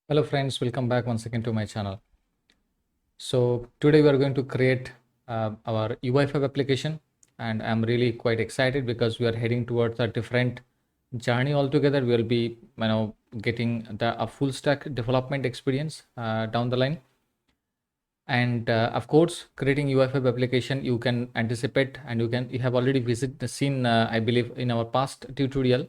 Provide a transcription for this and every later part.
Hello friends, welcome back once again to my channel. So today we are going to create our UI5 application, and I'm really quite excited because we are heading towards a different journey altogether. We will be getting a full stack development experience down the line. And of course, creating UI5 application, you can anticipate, and you have already visited the scene, I believe, in our past tutorial.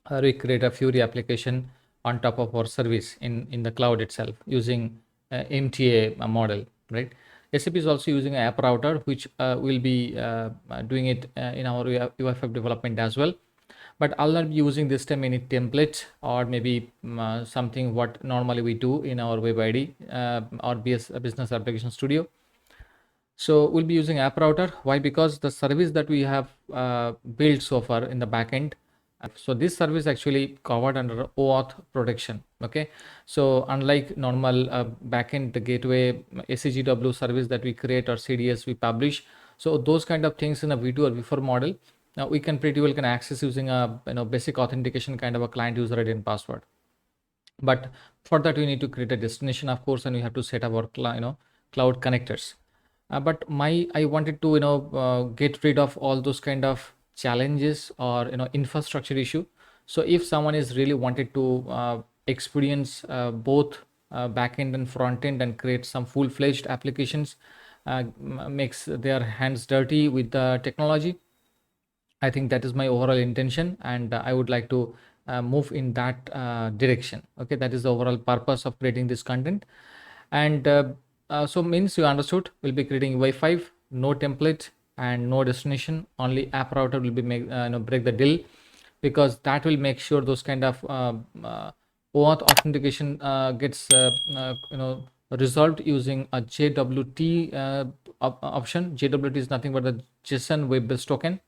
We create a Fury application on top of our service in the cloud itself using MTA model, right? SAP is also using an app router, which will be doing it in our UI5 development as well. But I'll not be using this time any template or maybe something what normally we do in our web ID or business application studio. So we'll be using app router. Why? Because the service that we have built so far in the backend. So this service actually covered under OAuth protection. Okay. So unlike normal backend, the gateway SCGW service that we create or CDS we publish. So those kind of things in a V2 or V4 model, now we can pretty well can access using a basic authentication kind of a client user ID and password. But for that we need to create a destination, of course, and we have to set up our cloud connectors. But my I wanted to get rid of all those kind of challenges or infrastructure issue. So if someone is really wanted to experience both backend and front end and create some full-fledged applications, makes their hands dirty with the technology, I think that is my overall intention, and I would like to move in that direction. Okay, that is the overall purpose of creating this content. And so means you understood, we'll be creating UI5, no template and no destination. Only app router will be break the deal, because that will make sure those kind of OAuth authentication gets resolved using a JWT option. JWT is nothing but the JSON web-based token,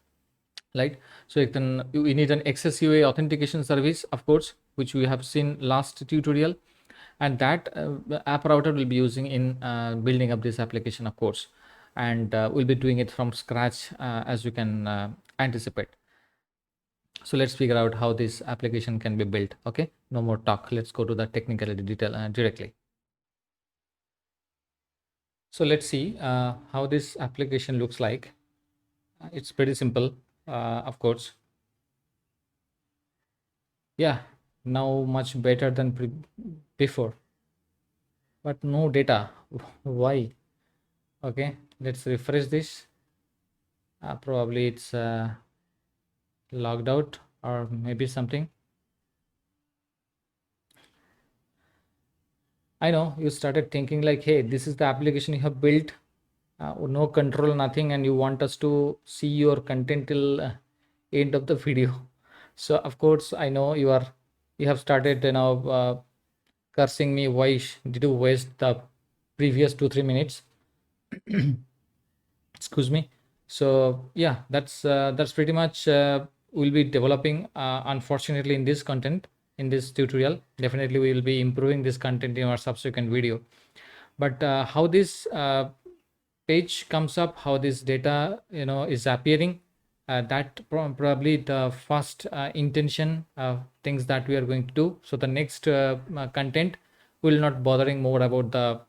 right? So you need an XSUA authentication service, of course, which we have seen last tutorial, and that app router will be using in building up this application, of course. And we'll be doing it from scratch, as you can anticipate. So let's figure out how this application can be built. Okay, no more talk, let's go to the technical detail directly. So let's see how this application looks like. It's pretty simple, of course. Yeah, now much better than before, but no data. Why? Okay, let's refresh this. Probably it's logged out or maybe something. I know you started thinking like, hey, this is the application you have built, no control, nothing, and you want us to see your content till end of the video. So of course I know you have started cursing me. Why did you waste the previous 2-3 minutes? Excuse me. So yeah, that's pretty much we'll be developing unfortunately in this content, in this tutorial. Definitely we will be improving this content in our subsequent video. But how this page comes up, how this data is appearing, that probably the first intention things that we are going to do. So the next content will not bothering more about the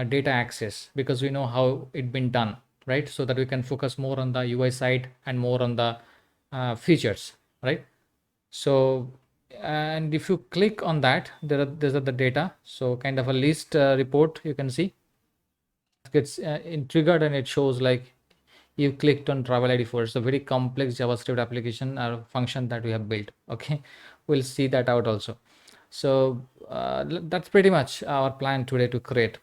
data access, because we know how it been done, right? So that we can focus more on the UI side and more on the features, right? So and if you click on that, there's the data. So kind of a list report you can see gets triggered, and it shows like you clicked on travel ID for. It's a very complex JavaScript application or function that we have built. Okay, we'll see that out also. So that's pretty much our plan today to create.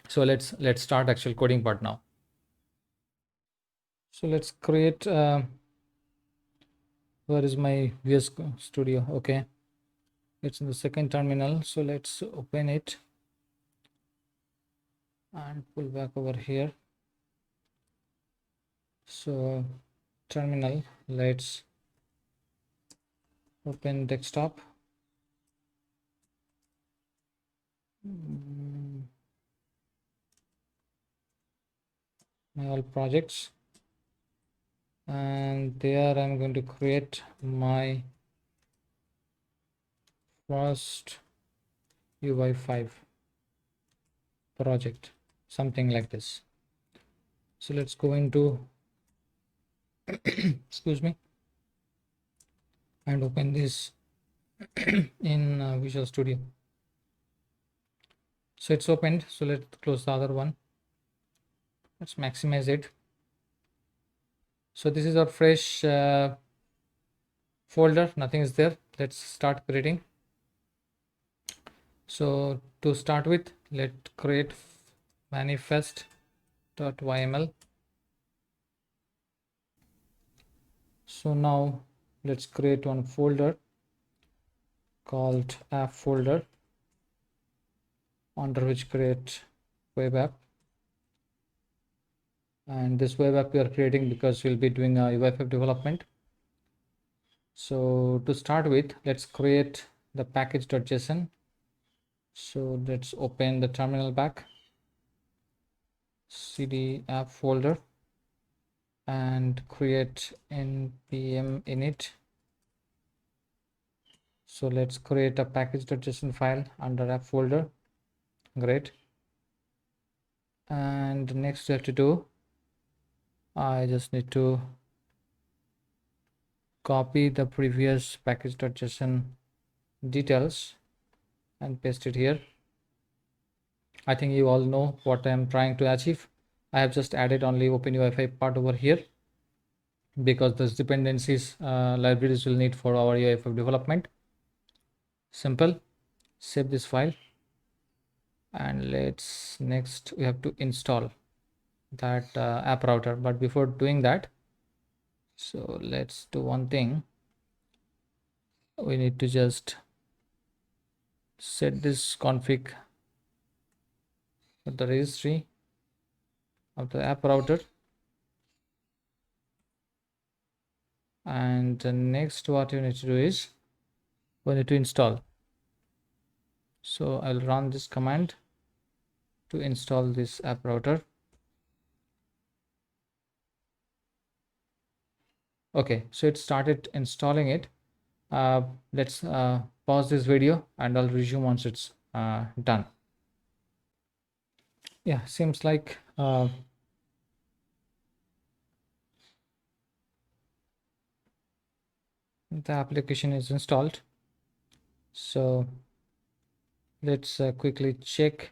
So let's start actual coding part now. So let's create where is my VS Studio? Okay, it's in the second terminal, so let's open it and pull back over here. So terminal, let's open desktop. My all projects, and there I'm going to create my first UI5 project, something like this. So let's go into excuse me, and open this in Visual Studio. So it's opened. So let's close the other one. Let's maximize it. So this is our fresh folder, nothing is there. Let's start creating. So to start with, let's create manifest.yml. So now let's create one folder called app folder, under which create web app. And this web app we are creating because we'll be doing a UI5 development. So to start with, let's create the package.json. So let's open the terminal back, cd app folder, and create npm init. So let's create a package.json file under app folder. Great. And next we have to do, I just need to copy the previous package.json details and paste it here. I think you all know what I am trying to achieve. I have just added only OpenUI5 part over here because those dependencies libraries will need for our UI5 development. Simple. Save this file, and let's next we have to install that app router. But before doing that, so let's do one thing. We need to just set this config for the registry of the app router. And the next what you need to do is we need to install. So I'll run this command to install this app router. Okay, so it started installing it. Let's pause this video and I'll resume once it's done. Yeah, seems like the application is installed. So let's quickly check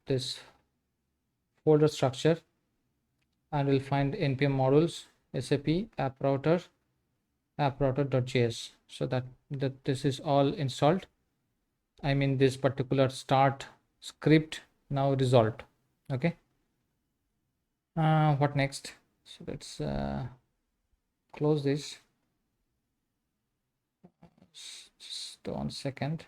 this folder structure, and we'll find npm modules, sap app router, app router.js. So that this is all installed. I mean this particular start script now resolved. Okay. What next? So let's close this. Just 1 second.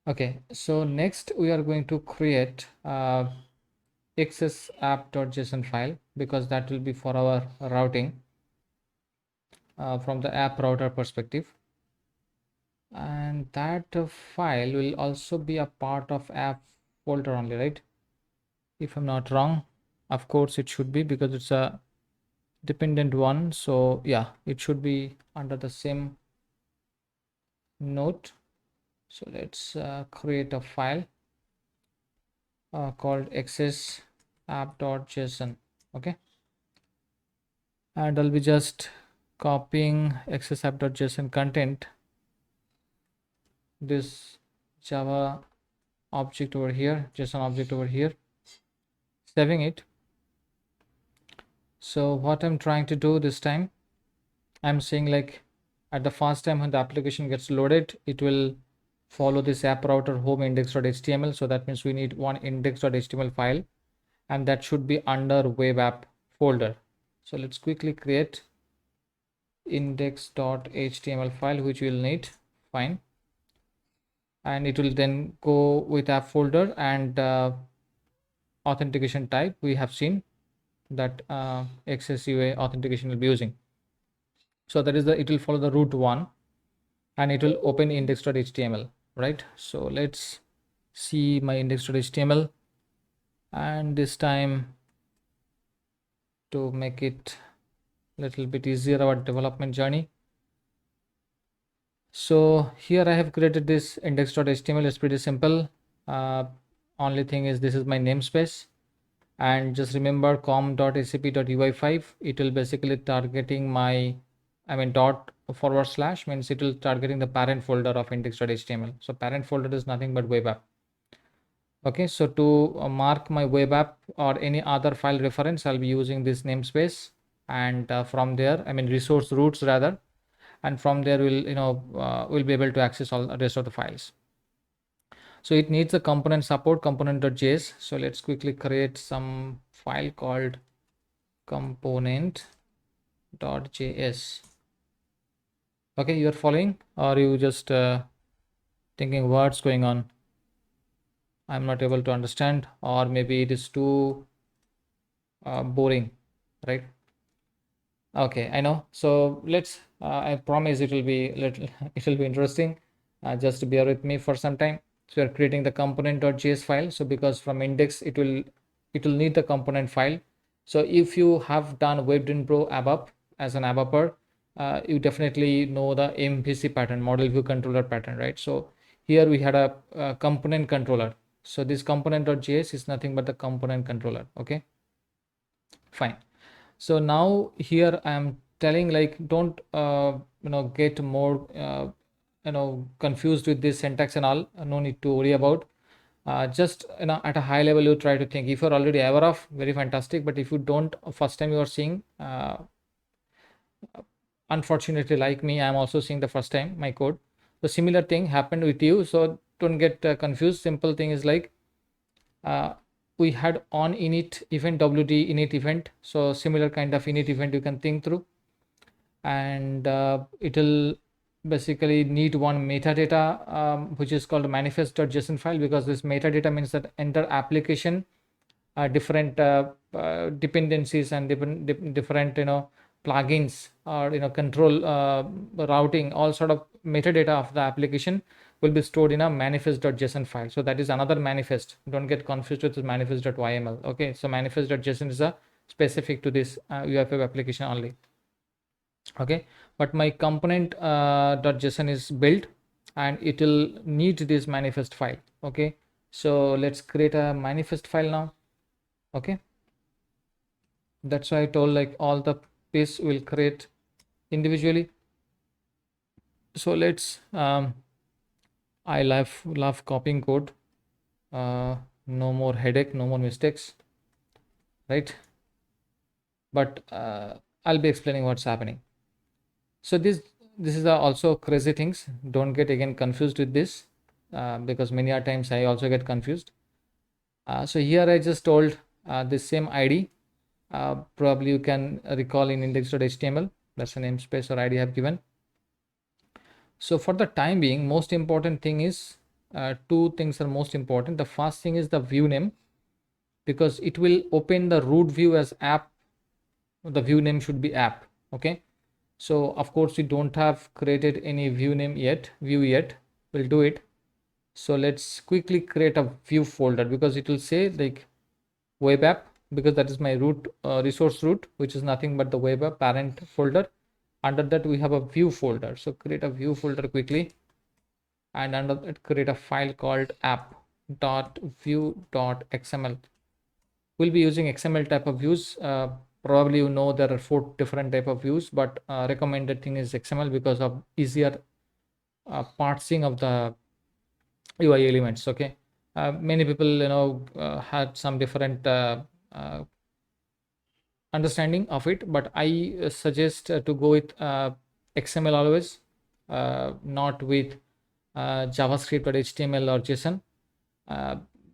Okay, so next we are going to create access app.json file, because that will be for our routing from the app router perspective, and that file will also be a part of app folder only, right? If I'm not wrong, of course it should be, because it's a dependent one. So yeah, it should be under the same node. So let's create a file called access app.json. Okay, and I'll be just copying access app.json content, this Java object over here, JSON object over here, saving it. So what I'm trying to do this time, I'm saying like at the first time when the application gets loaded, it will follow this app router home index.html. So that means we need one index.html file, and that should be under web app folder. So let's quickly create index.html file, which we'll need. Fine. And it will then go with app folder, and authentication type we have seen that XSUA authentication will be using. So that is it will follow the root one, and it will open index.html, right? So let's see my index.html, and this time, to make it a little bit easier our development journey, So here I have created this index.html. It's pretty simple. Only thing is this is my namespace, and just remember com.acp.ui5. It will basically targeting my, I mean dot forward slash means it will targeting the parent folder of index.html. So parent folder is nothing but web app. Okay, so to mark my web app or any other file reference, I'll be using this namespace, and from there, I mean resource roots rather, and from there we'll be able to access all the rest of the files. So it needs a component support component.js. So let's quickly create some file called component.js. Okay, you're following, or you just thinking what's going on? I'm not able to understand, or maybe it is too boring, right? Okay, I know. So let's. I promise it will be little. It will be interesting. Just bear with me for some time. So we are creating the component.js file. So because from index it will need the component file. So if you have done WebDriven Pro ABAP as an ABAPer, you definitely know the MVC pattern, model view controller pattern, right? So here we had a component controller. So this component.js is nothing but the component controller. Okay, fine. So now here I am telling like don't get more confused with this syntax and all. No need to worry about. Just at a high level you try to think. If you're already aware of, very fantastic, but if you don't, first time you are seeing, unfortunately like me, I'm also seeing the first time my code. So similar thing happened with you, so don't get confused. Simple thing is like, uh, we had on init event, wd init event. So similar kind of init event you can think through, and it'll basically need one metadata, which is called manifest.json file, because this metadata means that enter application different dependencies and different plugins or control routing, all sort of metadata of the application will be stored in a manifest.json file. So that is another manifest. Don't get confused with manifest.yml. Okay, so manifest.json is a specific to this UFF application only. Okay, but my component .json is built and it will need this manifest file. Okay, so let's create a manifest file now. Okay, that's why I told like all the piece will create individually. So let's I love copying code. No more headache, no more mistakes, right? But I'll be explaining what's happening. So this is also crazy things. Don't get again confused with this, because many a times I also get confused. So here I just told the same ID. Probably you can recall in index.html. That's the namespace or ID I have given. So for the time being, most important thing is, two things are most important. The first thing is the view name, because it will open the root view as app. The view name should be app. Okay, so of course we don't have created any view yet. We'll do it. So let's quickly create a view folder, because it will say like web app, because that is my root resource root, which is nothing but the web app parent folder. Under that we have a view folder. So create a view folder quickly, and under that create a file called app.view.xml. We'll be using XML type of views. Probably there are 4 different type of views, but recommended thing is XML because of easier parsing of the UI elements. Okay, many people had some different understanding of it, but I suggest to go with XML always, not with JavaScript or HTML or JSON.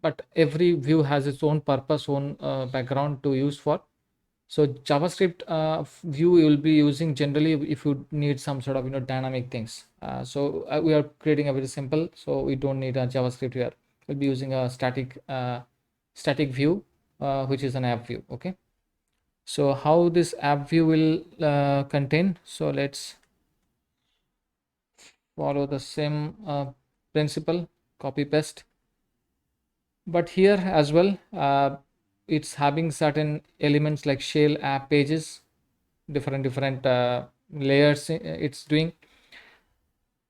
But every view has its own purpose, own background to use for. So JavaScript view you will be using generally if you need some sort of dynamic things. So we are creating a very simple, so we don't need a JavaScript here. We'll be using a static view, which is an app view. Okay, so how this app view will contain? So let's follow the same principle, copy paste. But here as well, it's having certain elements like shell, app, pages, different layers it's doing.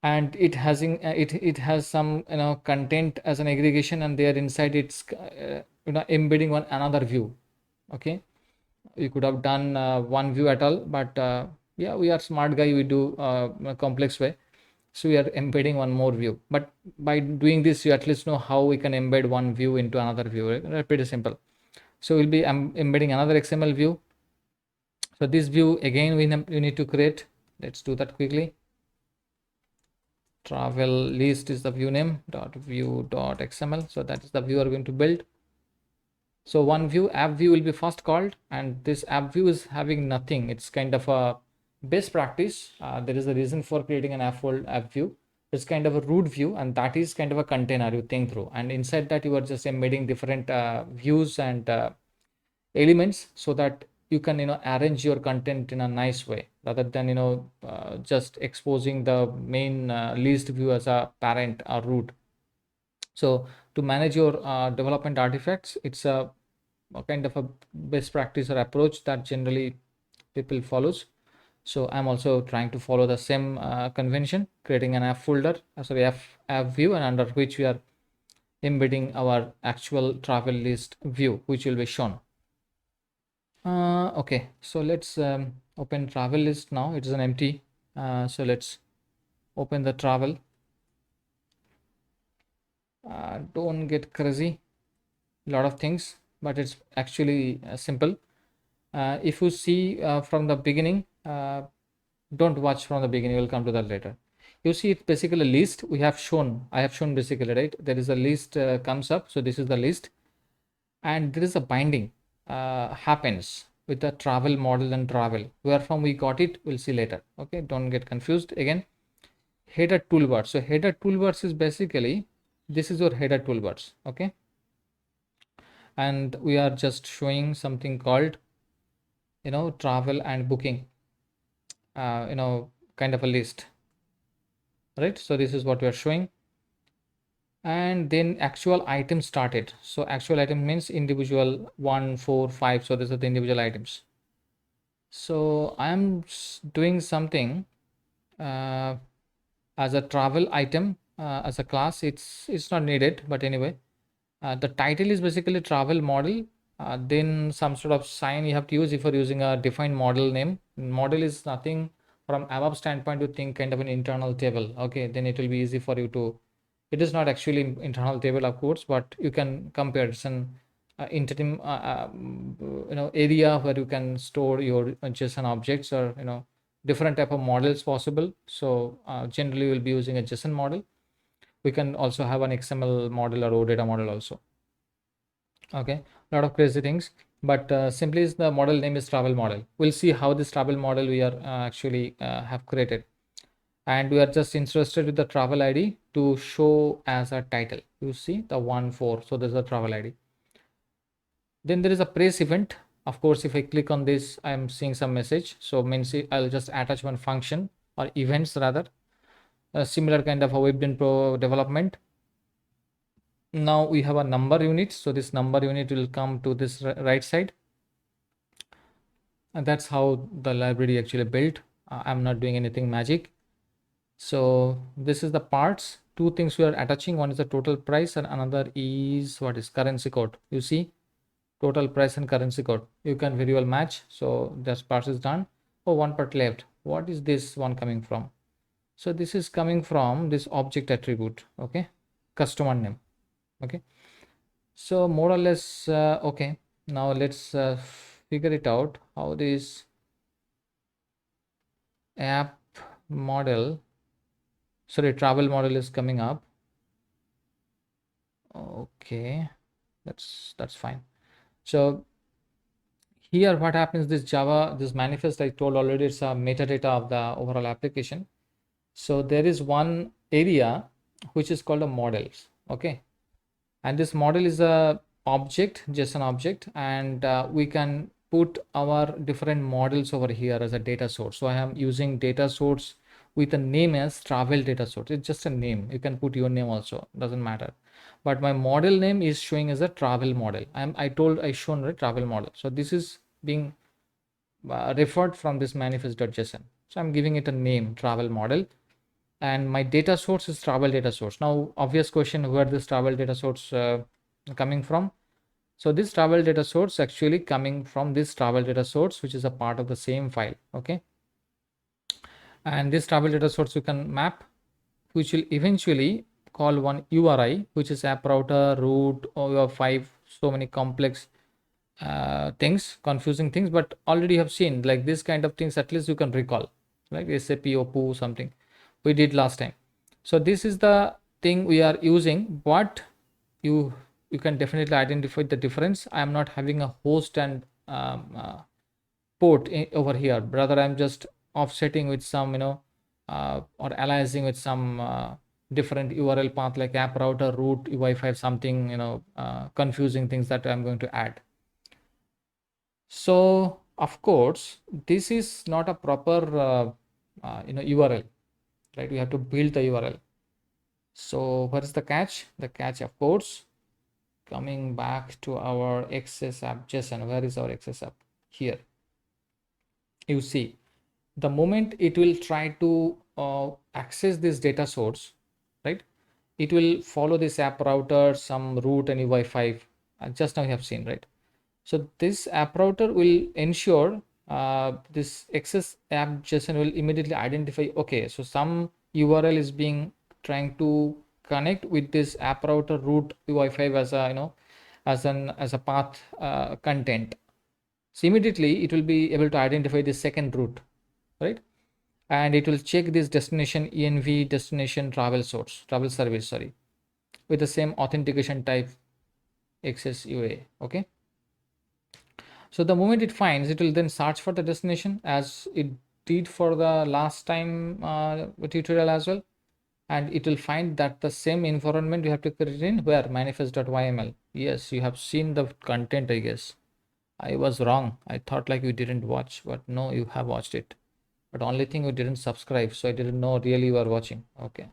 and it has some content as an aggregation, and there inside it's embedding one another view. Okay, you could have done one view at all, but yeah, we are smart guy, we do a complex way, so we are embedding one more view. But by doing this, you at least know how we can embed one view into another view, right? Pretty simple. So we'll be embedding another XML view. So this view again we need to create. Let's do that quickly. Travel list is the view name, dot view dot xml. So that is the view we are going to build. So one view, app view, will be first called, and this app view is having nothing. It's kind of a best practice. There is a reason for creating an app view. It's kind of a root view, and that is kind of a container you think through. And inside that, you are just embedding different views and elements, so that you can arrange your content in a nice way, rather than just exposing the main list view as a parent or root. So to manage your development artifacts, it's a kind of a best practice or approach that generally people follows. So I'm also trying to follow the same convention, creating an app folder, sorry, app view, and under which we are embedding our actual travel list view, which will be shown. Okay, so let's open travel list now. It is an empty. So let's open the travel. Don't get crazy, a lot of things, but it's actually simple. If you see from the beginning, don't watch from the beginning, we'll come to that later. You see, it's basically a list I have shown basically, right? There is a list comes up. So this is the list, and there is a binding happens with the travel model and travel. Where from we got it, we'll see later. Okay, don't get confused again. Header toolbars. So header toolbars is basically, this is your header toolbars. Okay, and we are just showing something called travel and booking, kind of a list, right? So this is what we are showing. And then actual item started. So actual item means individual 1, 4, 5. So these are the individual items. So I am doing something as a travel item as a class. It's not needed, but anyway, the title is basically travel model. Then some sort of sign you have to use if you're using a defined model name. Model is nothing from above standpoint to think kind of an internal table. Okay, then it will be easy for you to, it is not actually internal table of course, but you can compare. It's an interim area where you can store your JSON objects, or different type of models possible. So generally we'll be using a JSON model. We can also have an XML model or OData model also. Okay, a lot of crazy things, but simply is the model name is travel model. We'll see how this travel model we are actually have created, and we are just interested with the travel ID to show as a title. You see the 1-4, so there's a travel ID. Then there is a press event. Of course, if I click on this, I am seeing some message. So means I'll just attach one function or events rather, a similar kind of a WebDyn development. Now we have a number unit. So this number unit will come to this right side. And that's how the library actually built. I'm not doing anything magic. So this is the parts. Two things we are attaching. One is the total price, and another is what is currency code. You see, total price and currency code. You can very well match. So this part is done. Oh, one part left. What is this one coming from? So this is coming from this object attribute. Okay, customer name. Okay, so more or less okay. Now let's figure it out how this app model, sorry, travel model is coming up. Okay, that's fine. So here what happens, this Java, this manifest I told already, it's a metadata of the overall application. So there is one area which is called a models. Okay, and this model is a object, JSON object, and we can put our different models over here as a data source. So I am using data source with a name as travel data source. It's just a name. You can put your name also, doesn't matter. But my model name is showing as a travel model. I shown a travel model. So this is being referred from this manifest.json. So I'm giving it a name, travel model. and my data source is travel data source. Now obvious question, where this travel data source coming from? So this travel data source actually coming from this travel data source, which is a part of the same file. Okay, and this travel data source you can map, which will eventually call one URI, which is app router, root, or your 5 so many complex things, confusing things, but already you have seen like this kind of things, at least you can recall, like SAP, OPU, something we did last time. So this is the thing we are using, but you can definitely identify the difference. I am not having a host and port over here, rather I'm just offsetting with some or aliasing with some different URL path like app router, root, Wi-Fi, something confusing things that I'm going to add. So of course this is not a proper URL, right? We have to build the URL. So what is the catch? The catch, of course, coming back to our XS app JSON. Where is our XS app? Here. You see, the moment it will try to access this data source, right? It will follow this app router, some root and UI5. Just now you have seen, right? So this app router will ensure this XS app JSON will immediately identify, okay, so some URL is being trying to connect with this app router root UI5 as a as a path content. So immediately it will be able to identify the second root, right? And it will check this destination env destination travel service, sorry, with the same authentication type XSUA. Okay, so the moment it finds, it will then search for the destination as it did for the last time tutorial as well, and it will find that the same environment you have to create in where manifest.yml. Yes, you have seen the content, I guess. I was wrong. I thought like you didn't watch, but no, you have watched it. But only thing you didn't subscribe, so I didn't know really you are watching. Okay.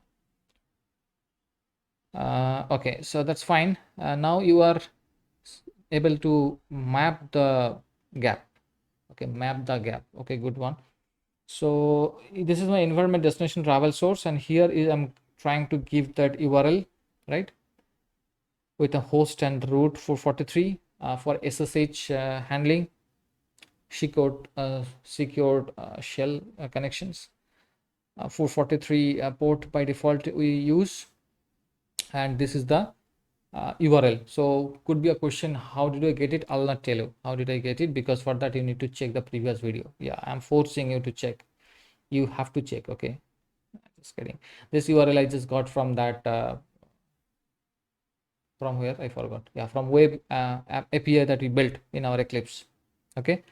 Okay, so that's fine. Now you are able to map the gap. Okay, map the gap. Okay, good one. So this is my environment destination travel source, and here is I'm trying to give that URL, right, with a host and root 443 for SSH handling, secured shell connections. 443 port by default we use, and this is the URL. So could be a question, how did I get it? I'll not tell you how did I get it, because for that you need to check the previous video. Yeah, I'm forcing you to check. You have to check. Okay, just kidding. This URL I just got from that from where I forgot. Yeah, from web API that we built in our Eclipse. Okay,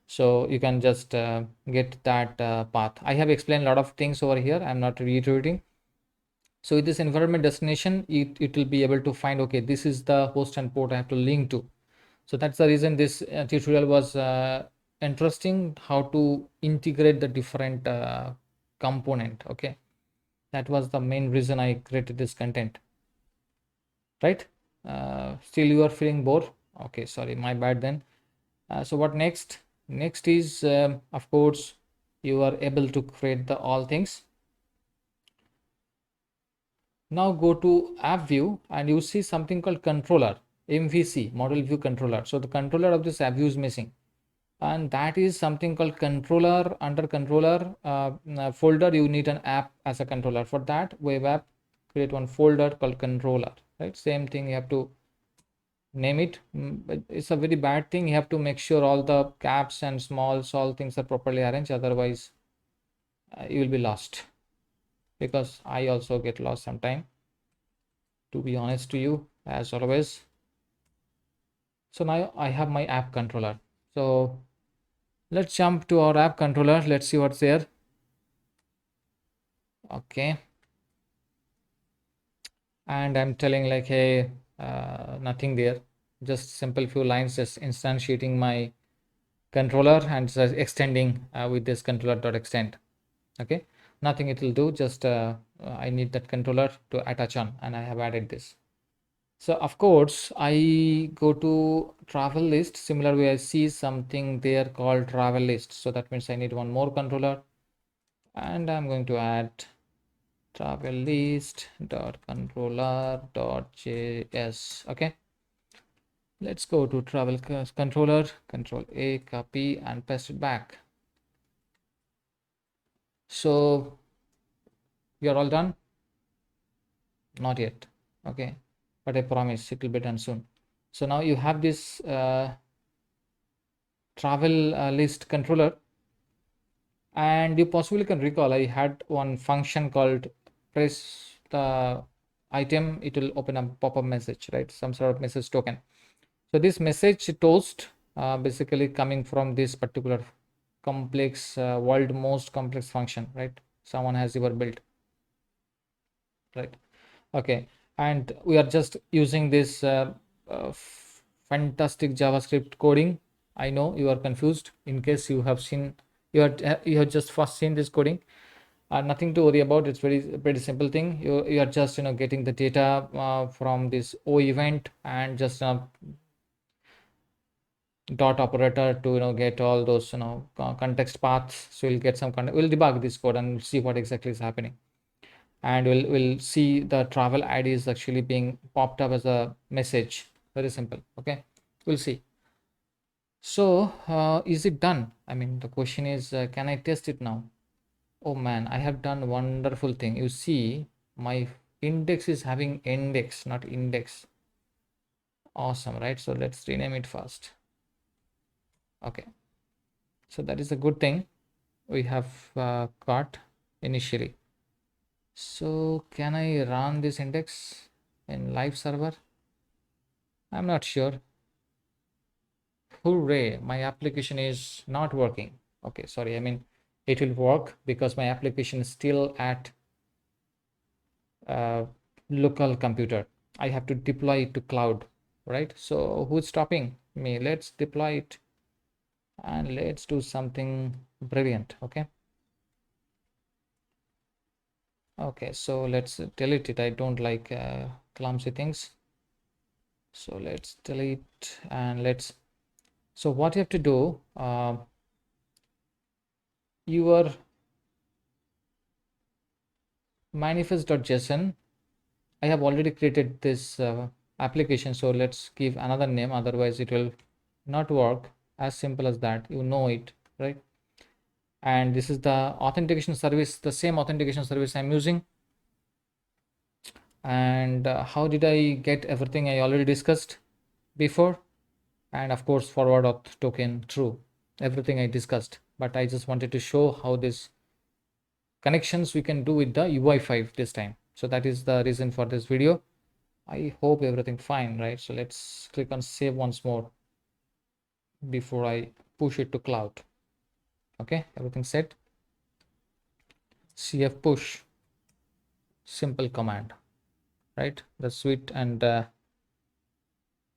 so you can just get that path. I have explained a lot of things over here. I'm not reiterating. So with this environment destination, it will be able to find, okay, this is the host and port I have to link to. So that's the reason this tutorial was interesting, how to integrate the different component. Okay, that was the main reason I created this content, right? Still you are feeling bored? Okay, sorry, my bad then. So what next? Next is of course you are able to create the all things. Now go to app view and you see something called controller, MVC, model view controller. So the controller of this app view is missing, and that is something called controller. Under controller folder, you need an app as a controller. For that, web app, create one folder called controller, right? Same thing, you have to name it. But it's a very bad thing. You have to make sure all the caps and smalls, all things are properly arranged, otherwise you will be lost, because I also get lost sometime, to be honest to you, as always. So now I have my app controller. So let's jump to our app controller. Let's see what's there. Okay, and I'm telling like, hey, nothing there, just simple few lines, just instantiating my controller and just extending with this controller.extend. Okay, nothing it will do, just I need that controller to attach on, and I have added this. So of course I go to travel list. Similar way, I see something there called travel list, so that means I need one more controller, and I'm going to add travel list dot controller dot js. Okay, let's go to travel controller, control A, copy and paste it back. So you're all done? Not yet. Okay, but I promise it will be done soon. So now you have this travel list controller, and you possibly can recall I had one function called press the item, it will open a pop-up message, right? Some sort of message token. So this message toast basically coming from this particular complex world most complex function, right? Someone has ever built, right? Okay, and we are just using this fantastic JavaScript coding. I know you are confused. In case you have seen, you have just first seen this coding. Nothing to worry about. It's pretty simple thing. You are just getting the data from this O event and just dot operator to get all those context paths. So you'll get some context. We'll debug this code and see what exactly is happening, and we'll see the travel ID is actually being popped up as a message. Very simple. Okay, we'll see. So is it done? I mean, the question is, can I test it now? Oh man, I have done wonderful thing. You see, my index is having index, not index. Awesome, right? So let's rename it first. Okay, so that is a good thing we have got initially. So can I run this index in live server? I'm not sure. Hooray, my application is not working. Okay, sorry, I mean it will work because my application is still at uh, local computer. I have to deploy it to cloud, right? So who's stopping me? Let's deploy it and let's do something brilliant. Okay, okay, so let's delete it. I don't like clumsy things, so let's delete and let's. So what you have to do, your manifest.json, I have already created this application, so let's give another name, otherwise it will not work. As simple as that, you know it, right? And this is the authentication service, the same authentication service I'm using. And how did I get everything I already discussed before? And of course forward auth token true, everything I discussed, but I just wanted to show how this connections we can do with the UI5 this time. So that is the reason for this video. I hope everything fine, right? So let's click on save once more before I push it to cloud. Okay, everything set. CF push, simple command, right? The sweet and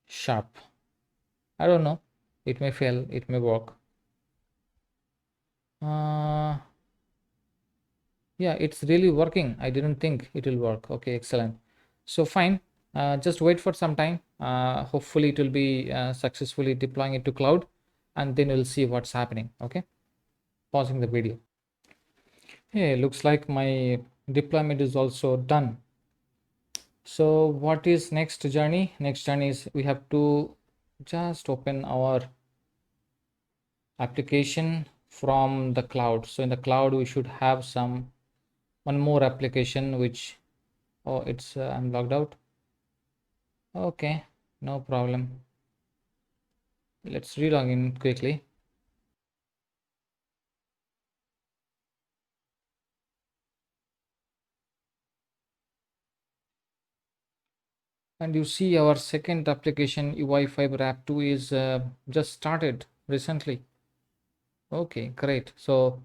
sharp. I don't know, it may fail, it may work. Yeah, it's really working. I didn't think it will work. Okay, excellent. So fine, just wait for some time. Hopefully it will be successfully deploying it to cloud, and then we'll see what's happening. Okay, pausing the video. Hey, looks like my deployment is also done. So what is next journey? Next journey is we have to just open our application from the cloud. So in the cloud we should have one more application which, oh, it's I'm logged out. Okay, no problem. Let's re-log in quickly. And you see our second application UI5 Wrap 2 is just started recently. Okay, great. So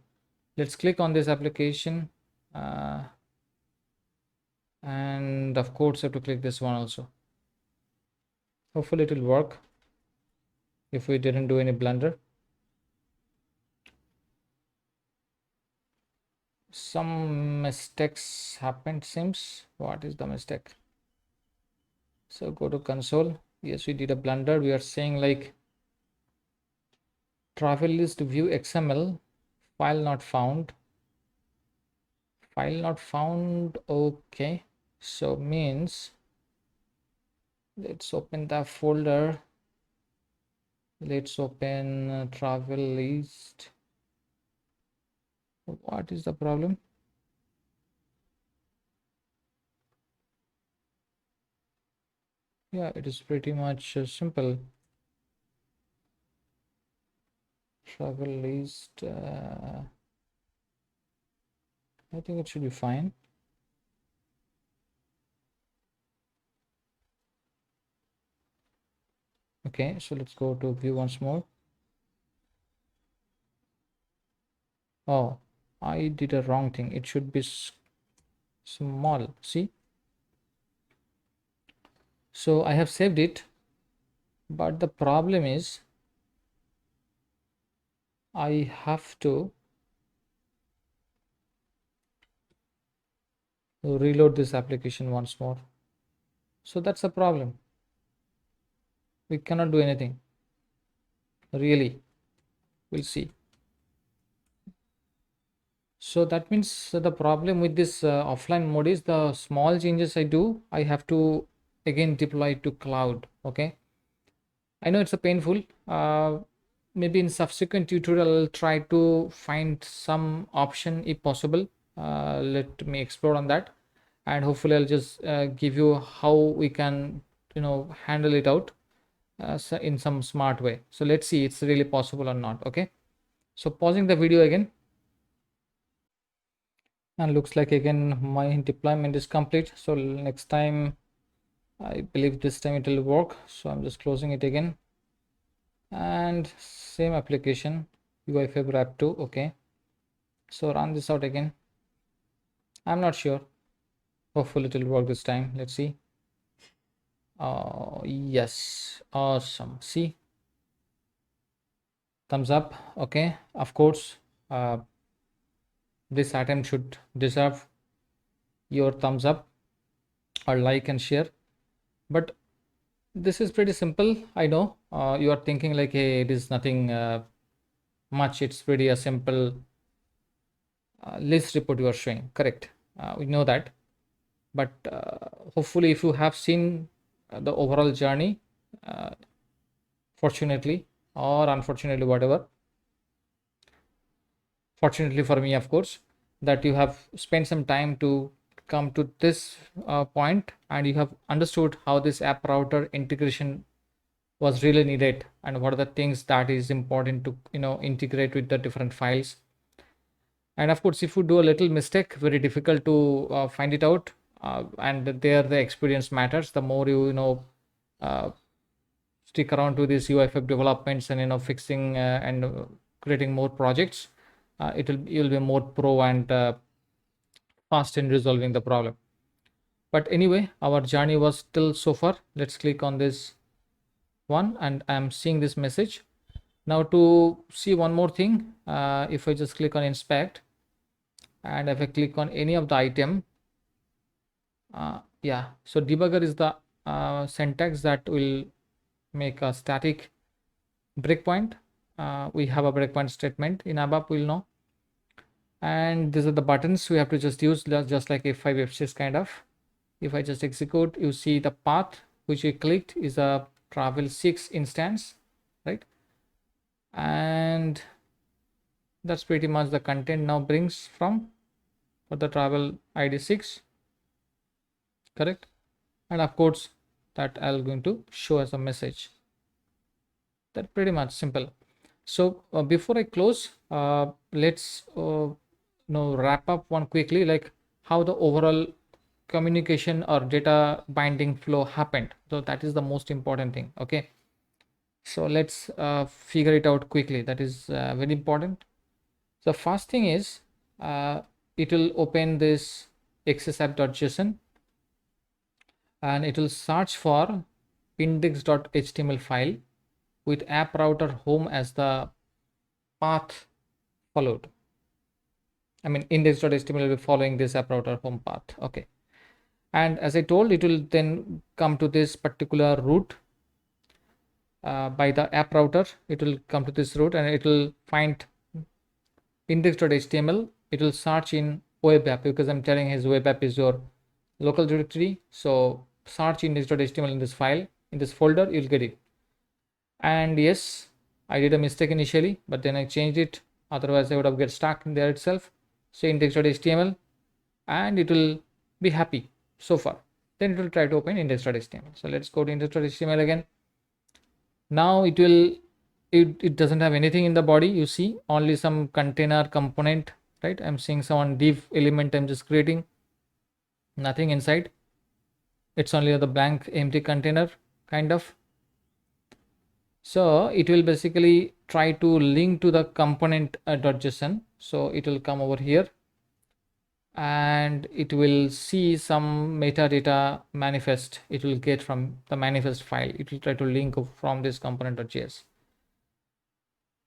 let's click on this application. And of course, I have to click this one also. Hopefully it will work if we didn't do any blunder. Some mistakes happened, seems. What is the mistake? So go to console. Yes, we did a blunder. We are saying like travel list view XML file not found. File not found. Okay, so means let's open the folder. Let's open travel list. What is the problem? Yeah, it is pretty much simple. Travel list. I think it should be fine. Okay, so let's go to view once more. Oh, I did a wrong thing. It should be small. See? So I have saved it, but the problem is I have to reload this application once more. So that's a problem. We cannot do anything. Really. We'll see. So that means the problem with this offline mode is the small changes I do, I have to again deploy to cloud. Okay. I know it's a painful. Maybe in subsequent tutorial, I'll try to find some option if possible. Let me explore on that, and hopefully, I'll just give you how we can, handle it out in some smart way. So let's see it's really possible or not. Okay. So pausing the video again, and looks like again my deployment is complete. So next time, I believe this time it will work. So I'm just closing it again. And same application UI5 wrap 2. Okay, so run this out again. I'm not sure, hopefully it will work this time. Let's see. Oh yes, awesome. See, thumbs up. Okay, of course, uh, this item should deserve your thumbs up or like and share. But this is pretty simple. I know you are thinking like, hey, it is nothing much. It's pretty a simple list report you are showing. Correct. We know that. But hopefully, if you have seen the overall journey, uh, fortunately or unfortunately, whatever, fortunately for me, of course, that you have spent some time to come to this point, and you have understood how this app router integration was really needed, and what are the things that is important to integrate with the different files. And of course, if you do a little mistake, very difficult to find it out, and there the experience matters. The more uh, stick around to these UIFF developments and fixing and creating more projects, you'll be more pro and fast in resolving the problem. But anyway, our journey was still so far. Let's click on this one, and I'm seeing this message. Now to see one more thing, if I just click on inspect, and if I click on any of the item, yeah, so debugger is the syntax that will make a static breakpoint. We have a breakpoint statement in ABAP, we'll know. And these are the buttons we have to just use, just like F5, F6 kind of. If I just execute, you see the path which we clicked is a travel 6 instance, right? And that's pretty much the content now brings from for the travel ID 6, correct? And of course, that I'm going to show as a message. That pretty much simple. So before I close, let's wrap up one quickly, like how the overall communication or data binding flow happened. So that is the most important thing. Okay, so let's figure it out quickly. That is very important. The first thing is it will open this accessapp.json, and it will search for index.html file with app router home as the path followed. I mean, index.html will be following this app router home path. Okay. And as I told, it will then come to this particular route by the app router. It will come to this route and it will find index.html. It will search in web app, because I'm telling his web app is your local directory. So search index.html in this file, in this folder, you'll get it. And yes, I did a mistake initially, but then I changed it. Otherwise I would have get stuck in there itself. So index.html, and it will be happy so far. Then it will try to open index.html. So let's go to index.html again. Now it doesn't have anything in the body. You see only some container component, right? I'm seeing some div element I'm just creating, nothing inside. It's only the blank empty container kind of. So it will basically try to link to the component .json. So it will come over here and it will see some metadata manifest. It will get from the manifest file. It will try to link from this component.js.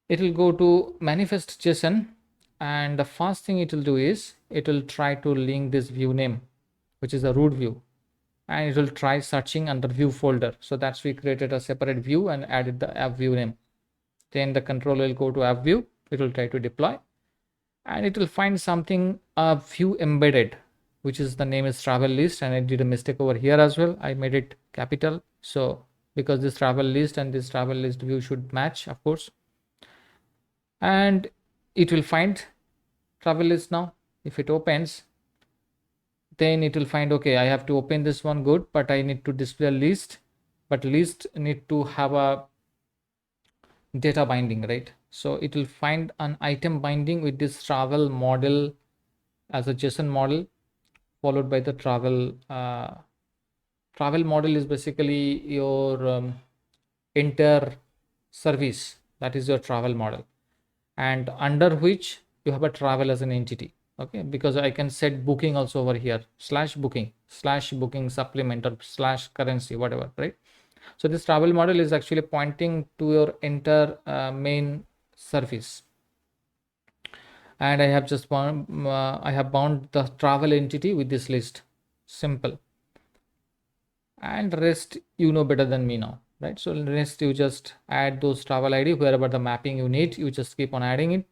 It will go to manifest.json, and the first thing it will do is it will try to link this view name, which is a root view, and it will try searching under view folder. So that's we created a separate view and added the app view name. Then the controller will go to app view. It will try to deploy, and it will find something, a view embedded, which is the name is travel list. And I did a mistake over here as well. I made it capital. So because this travel list and this travel list view should match, of course. And it will find travel list now. If it opens, then it will find, okay, I have to open this one, good, but I need to display a list, but list need to have a data binding, right? So it will find an item binding with this travel model as a JSON model, followed by the travel. Travel model is basically your enter service. That is your travel model, and under which you have a travel as an entity. Okay, because I can set booking also over here, /booking, /booking supplement, or /currency, whatever, right? So this travel model is actually pointing to your enter main service, and I have just bound the travel entity with this list. Simple. And rest you know better than me now, right? So rest you just add those travel ID wherever the mapping you need, you just keep on adding it,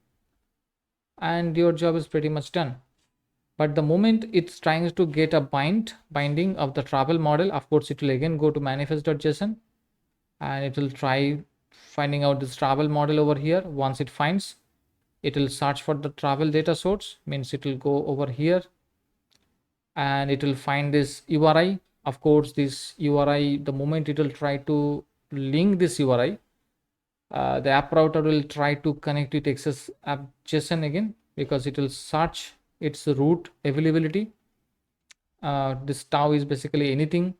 and your job is pretty much done. But the moment it's trying to get a binding of the travel model, of course it will again go to manifest.json, and it will try finding out this travel model over here. Once it finds, it will search for the travel data source, means it will go over here and it will find this URI. Of course this URI, the moment it will try to link this URI, the app router will try to connect with access app JSON again, because it will search its root availability. This tau is basically anything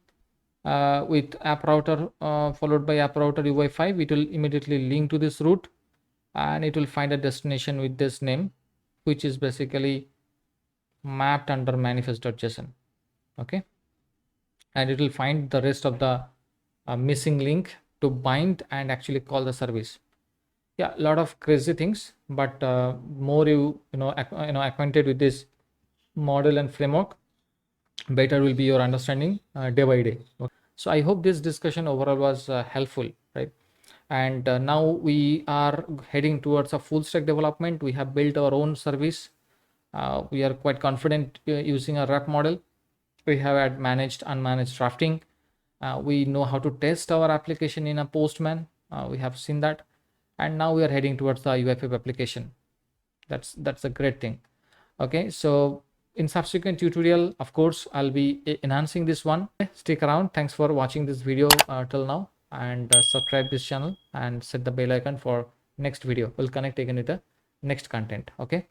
with app router followed by app router UI5. It will immediately link to this root, and it will find a destination with this name, which is basically mapped under manifest.json. Okay, and it will find the rest of the missing link to bind and actually call the service. Yeah, a lot of crazy things, but more you know acquainted with this model and framework, better will be your understanding day by day. Okay. So I hope this discussion overall was helpful, right? And now we are heading towards a full stack development. We have built our own service. We are quite confident using a rep model. We have had managed unmanaged drafting. We know how to test our application in a Postman. We have seen that, and now we are heading towards the UI5 application. That's a great thing. Okay, so in subsequent tutorial, of course, I'll be enhancing this one. Stick around. Thanks for watching this video till now, and subscribe this channel and set the bell icon for next video. We'll connect again with the next content. Okay.